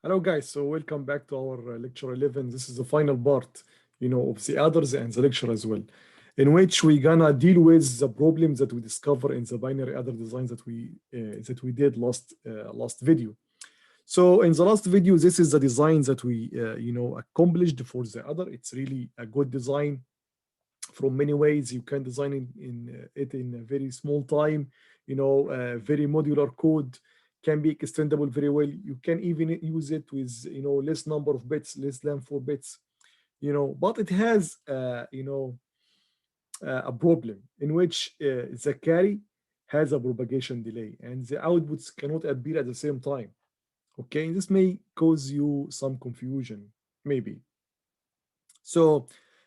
Hello guys, so welcome back to our lecture 11. This is the final part, of the others and the lecture as well, in which we're gonna deal with the problems that we discover in the binary other designs that we did last video. So in the last video, this is the design that we accomplished for the other. It's really a good design from many ways. You can design it in a very small time, very modular code can be extendable very well. You can even use it with less number of bits, less than 4 bits, but it has a problem in which the carry has a propagation delay and the outputs cannot appear at the same time. Okay, this may cause you some confusion, maybe. So,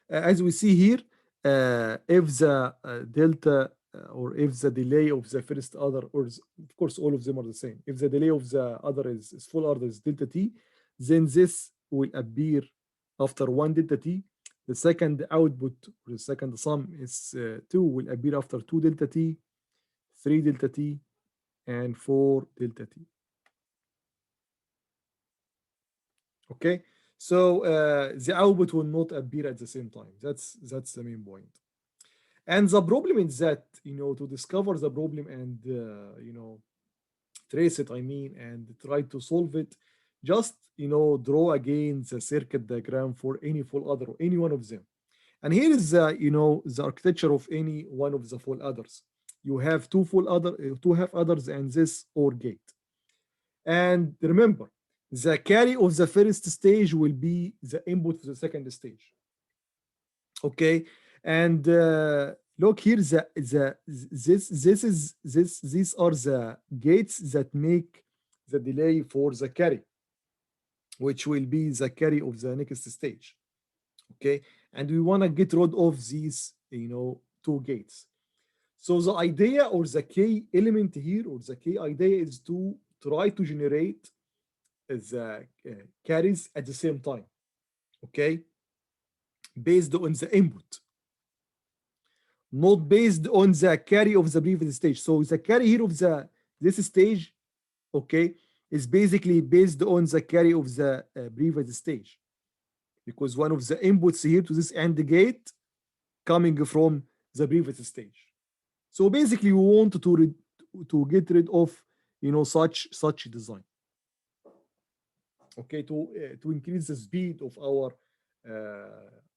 as we see here, if the delta or if the delay of the first other, of course, all of them are the same. If the delay of the other is full order is delta t, then this will appear after one delta t. The second output, or the second sum is 2 will appear after 2 delta t, 3 delta t, and 4 delta t. Okay, so the output will not appear at the same time. That's the main point. And the problem is that to discover the problem and trace it, I mean, and try to solve it, just draw again the circuit diagram for any full adder or any one of them. And here is the architecture of any one of the full adders. You have two half adders and this OR gate. And remember, the carry of the first stage will be the input of the second stage. Okay, and look here, these are the gates that make the delay for the carry, which will be the carry of the next stage. Okay, and we want to get rid of these, two gates. So the idea or the key element here or the key idea is to try to generate the carries at the same time, okay, based on the input, not based on the carry of the previous stage. So the carry here of this stage, okay, is basically based on the carry of the previous stage, because one of the inputs here to this AND gate coming from the previous stage. So basically, we want to get rid of such design, okay, to increase the speed of our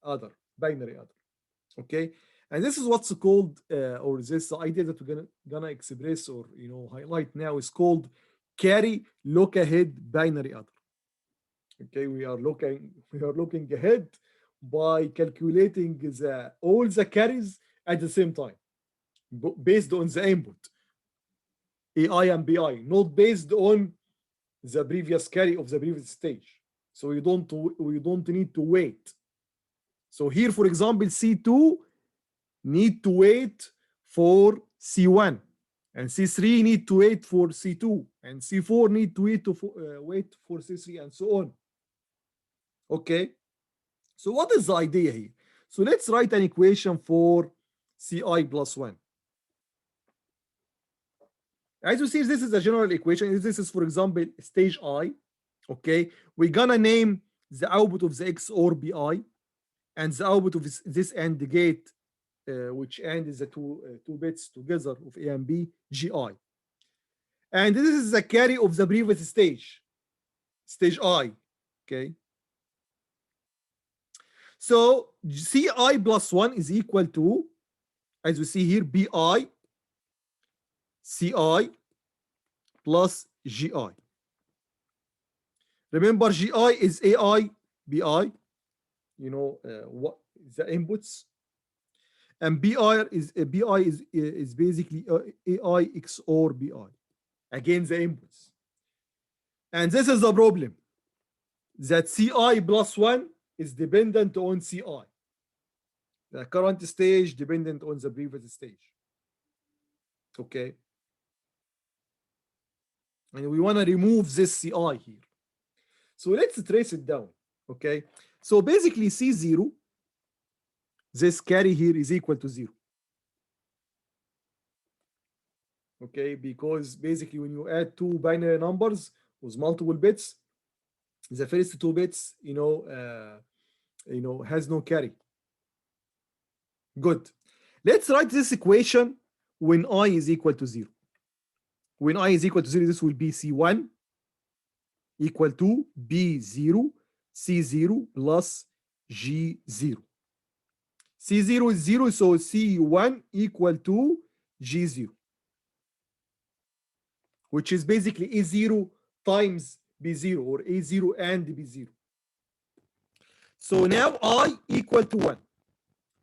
other binary other. Okay, and this is what's called or this idea that we're gonna express or highlight now is called carry look ahead binary other. Okay, we are looking ahead by calculating all the carries at the same time based on the input AI and BI, not based on the previous carry of the previous stage. So we don't need to wait. So here, for example, C2 need to wait for C1, and C3 need to wait for C2, and C4 need to wait for C3, and so on. Okay, so what is the idea here? So let's write an equation for Ci plus 1. As you see, this is a general equation. This is, for example, stage I. Okay, we're gonna name the output of the XOR BI and the output of this AND gate, which AND is the two bits together of A and B, GI. And this is the carry of the previous stage, stage I. Okay. So Ci plus 1 is equal to, as we see here, BI Ci plus GI. Remember, GI is AI BI, what the inputs, and BI is basically AI XOR BI, again the inputs. And this is the problem, that Ci plus 1 is dependent on Ci. The current stage dependent on the previous stage. Okay. And we want to remove this Ci here. So let's trace it down. Okay. So basically C0, this carry here is equal to 0. Okay, because basically when you add two binary numbers with multiple bits, the first two bits, has no carry. Good. Let's write this equation when I is equal to 0. When I is equal to 0, this will be C1 equal to B0, C0 plus G0. C0 is 0, so C1 equal to G0, which is basically A0 times B0, or A0 and B0. So now I equal to 1.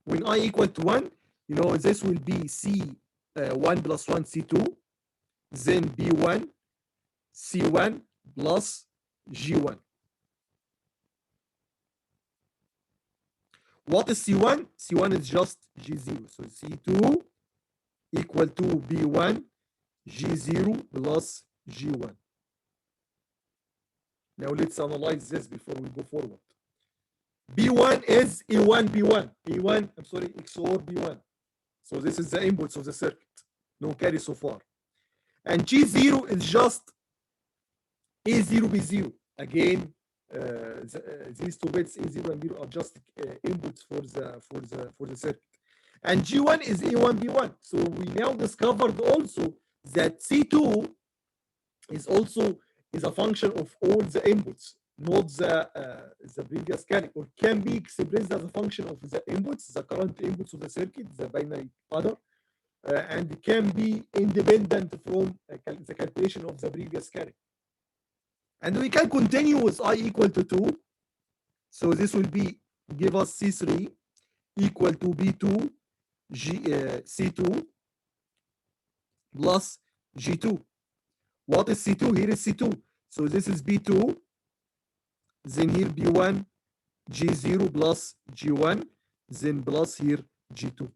When I equal to 1, this will be C1 plus 1, C2, then B1, C1 plus G1. What is C1? C1 is just G0. So C2 equal to B1, G0 plus G1. Now let's analyze this before we go forward. B1 is A1, B1. A1, I'm sorry, XOR B1. So this is the inputs of the circuit. No carry so far. And G0 is just A0, B0. Again, these two bits A0 and B0 are just inputs for the circuit. And G1 is A1, B1. So we now discovered also that C2 is a function of all the inputs, not the previous carry, or can be expressed as a function of the inputs, the current inputs of the circuit, the binary adder, and can be independent from the calculation of the previous carry. And we can continue with I equal to 2. So this will give us C3 equal to B2 C2 plus G2. What is C2? Here is C2. So this is B2. Then here B1 G0 plus G1. Then plus here G2.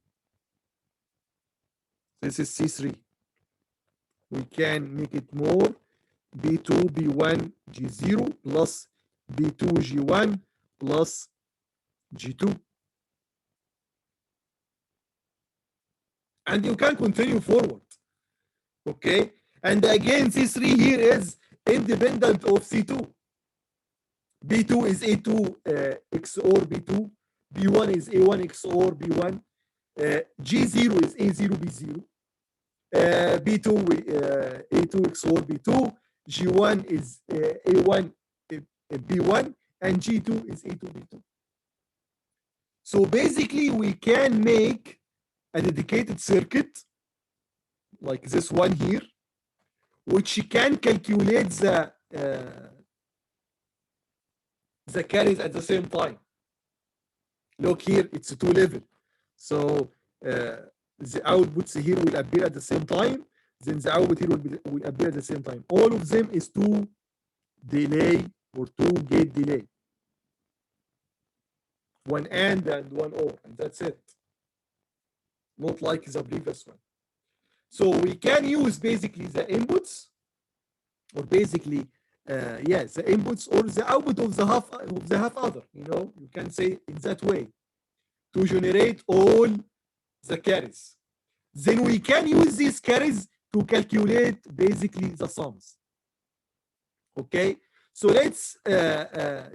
This is C3. We can make it more. B2 B1 G0 plus B2 G1 plus G2. And you can continue forward. Okay? And again, C3 here is independent of C2. B2 is A2 XOR B2. B1 is A1 XOR B1. G0 is A0 B0. B2 A2 XOR B2. G1 is A1 B1. And G2 is A2 B2. So basically, we can make a dedicated circuit like this one here, which can calculate the carries at the same time. Look here, it's 2 level. So the outputs here will appear at the same time. Then the output here will appear at the same time. All of them is 2 delay or 2 gate delay. 1 AND and 1 OR, and that's it. Not like the previous one. So we can use basically the inputs, or basically, the inputs or the output of the half adder. You can say in that way to generate all the carries. Then we can use these carries to calculate basically the sums. Okay, so let's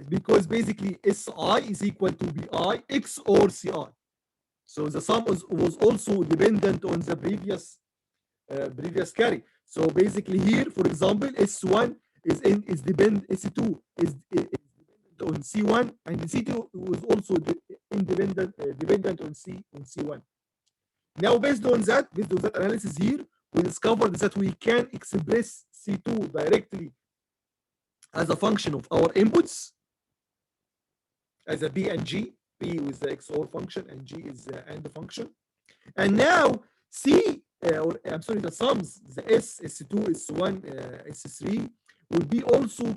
because basically SI is equal to BI XOR CI. So the sum was also dependent on the previous carry. So basically here, for example, S1 is dependent, S2 is dependent on C1, and C2 was also dependent on C1. Now, based on that analysis here, we discovered that we can express C2 directly as a function of our inputs, as a B and G. P with the XOR function and G is the AND function. And now the sums, the S, S2, S1, S3 will be also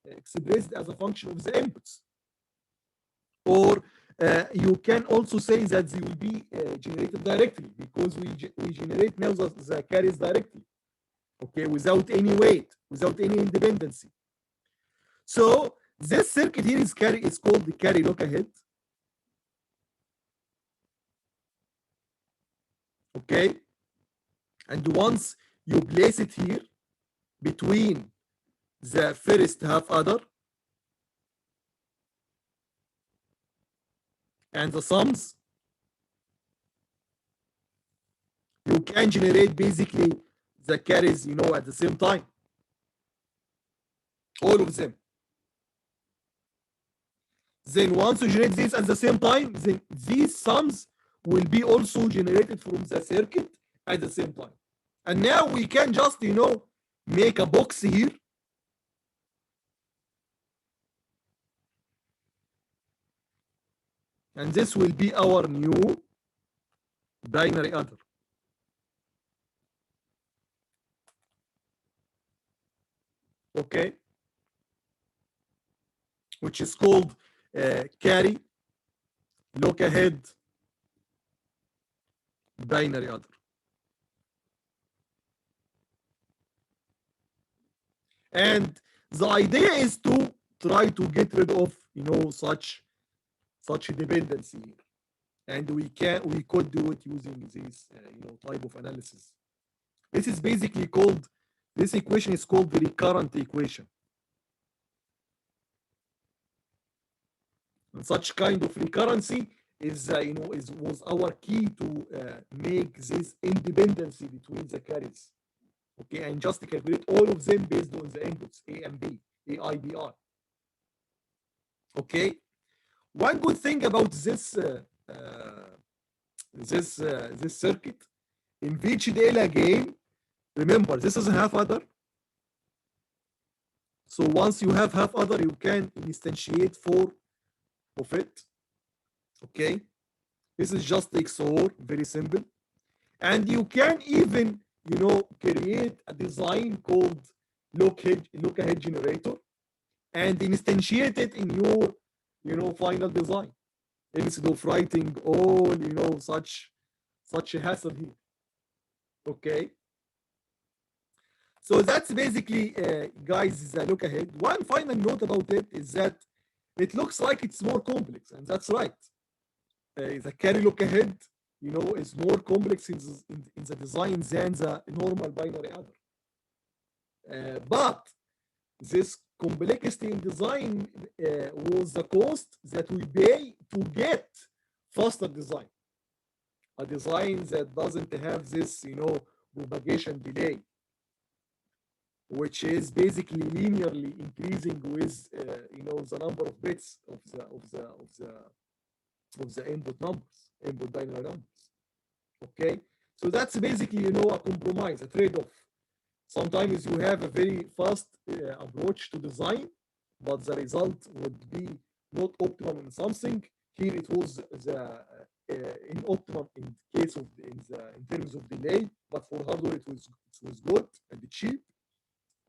expressed as a function of the inputs. Or you can also say that they will be generated directly, because we generate now the carries directly, okay, without any weight, without any independency. So this circuit here is called the carry look ahead. Okay, and once you place it here between the first half adder and the sums, you can generate basically the carries, you know, at the same time. All of them. Then once you generate this at the same time, then these sums will be also generated from the circuit at the same time. And now we can just, you know, make a box here. And this will be our new binary adder. Okay? Which is called carry look ahead binary adder. And the idea is to try to get rid of, you know, such dependency here. And we could do it using this you know, type of analysis. This is basically called, this equation is called the recurrent equation. And such kind of recurrency is you know, was our key to make this independency between the carries. Okay, and just calculate all of them based on the inputs A and B, AI, BI. Okay, one good thing about this this circuit in VHDL again, remember this is a half adder. So once you have half adder, you can instantiate 4 of it. Okay, this is just XOR, very simple. And you can even, you know, create a design called look ahead generator and instantiate it in your, you know, final design instead of writing all, you know, such a hassle here. Okay, so that's basically guys, the look ahead. One final note about it is that it looks like it's more complex, and that's right. The carry look ahead, you know, is more complex in the design than the normal binary adder. But this complexity in design was the cost that we pay to get faster design. A design that doesn't have this, you know, propagation delay, which is basically linearly increasing with, you know, the number of bits of the input numbers, input binary numbers. Okay, so that's basically, you know, a compromise, a trade-off. Sometimes you have a very fast approach to design, but the result would be not optimum in something. Here it was the in optimum in case of in terms of delay, but for hardware it was good and cheap.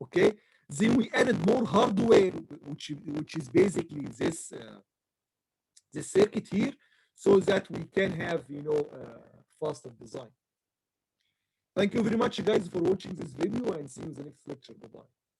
Okay, then we added more hardware, which is basically this this circuit here, so that we can have, you know, faster design. Thank you very much, guys, for watching this video, and see you in the next lecture. Bye-bye.